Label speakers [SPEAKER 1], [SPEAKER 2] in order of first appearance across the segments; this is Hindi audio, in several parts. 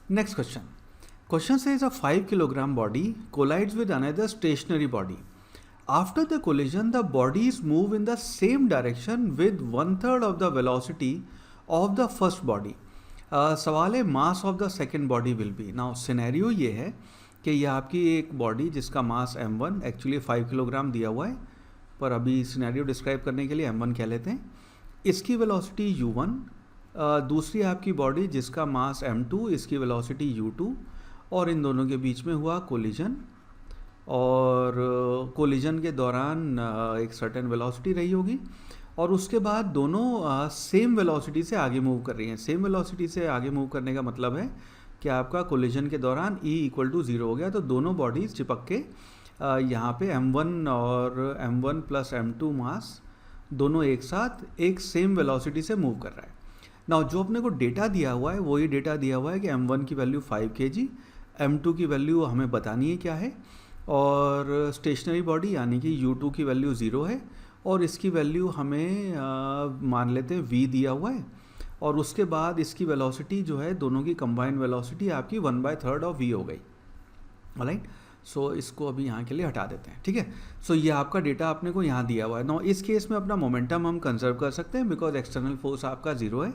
[SPEAKER 1] Next question. Question says a 5 kilogram body collides with another stationary body. After the collision, the bodies move in the same direction with 1/3 of the velocity of the first body. सवाल है mass of the second body will be. Now scenario ये है कि ये आपकी एक बॉडी जिसका मास m1 एक्चुअली 5 किलोग्राम दिया हुआ है, पर अभी सिनेरियो डिस्क्राइब करने के लिए m1 कह लेते हैं. इसकी वेलोसिटी u1, दूसरी आपकी बॉडी जिसका मास m2, इसकी वेलोसिटी u2, और इन दोनों के बीच में हुआ कोलिजन, और कोलिजन के दौरान एक सर्टेन वेलोसिटी रही होगी, और उसके बाद दोनों सेम वेलोसिटी से आगे मूव कर रही हैं. सेम वेलोसिटी से आगे मूव करने का मतलब है कि आपका कोलिजन के दौरान E = 0 हो गया. तो दोनों बॉडीज़ चिपक के यहाँ पे m1 और m1 प्लस m2 मास दोनों एक साथ एक सेम वेलोसिटी से मूव कर रहा है. नाउ जो अपने को डेटा दिया हुआ है वही डेटा दिया हुआ है कि m1 की वैल्यू 5 kg, m2 की वैल्यू हमें बतानी है क्या है, और स्टेशनरी बॉडी यानी कि u2 की वैल्यू 0 है, और इसकी वैल्यू हमें मान लेते हैं v दिया हुआ है, और उसके बाद इसकी वेलोसिटी जो है दोनों की कंबाइंड वेलोसिटी आपकी 1/3 ऑफ v हो गई. ऑलराइट, सो इसको अभी यहाँ के लिए हटा देते हैं. ठीक है, सो ये आपका डेटा आपने को यहाँ दिया हुआ है. नो इस केस में अपना मोमेंटम हम कंजर्व कर सकते हैं बिकॉज एक्सटर्नल फोर्स आपका 0 है.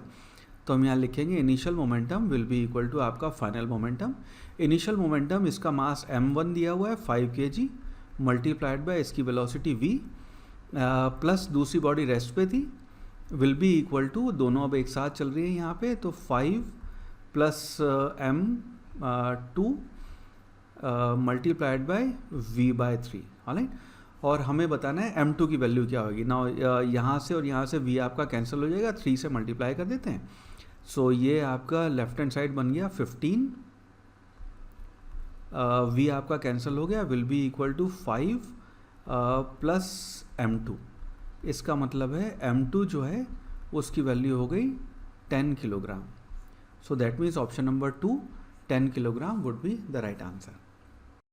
[SPEAKER 1] तो हम यहाँ लिखेंगे initial momentum will be equal to आपका फाइनल मोमेंटम. इनिशियल मोमेंटम, इसका मास m1 दिया हुआ है 5 kg, मल्टीप्लाइड बाय इसकी वेलोसिटी v, प्लस दूसरी बॉडी रेस्ट पे थी, विल बी इक्वल टू, दोनों अब एक साथ चल रही है यहाँ पे, तो 5 plus m2 multiplied by v/3. Alright, और हमें बताना है m2 की वैल्यू क्या होगी. ना यहाँ से और यहाँ से v आपका कैंसिल हो जाएगा, 3 से मल्टीप्लाई कर देते हैं. सो ये आपका लेफ्ट हैंड साइड बन गया 15, v आपका कैंसिल हो गया, will be equal to 5 plus m2. इसका मतलब है m2 जो है उसकी वैल्यू हो गई 10 kilogram. So that means option number 2, 10 kilogram would be the right answer.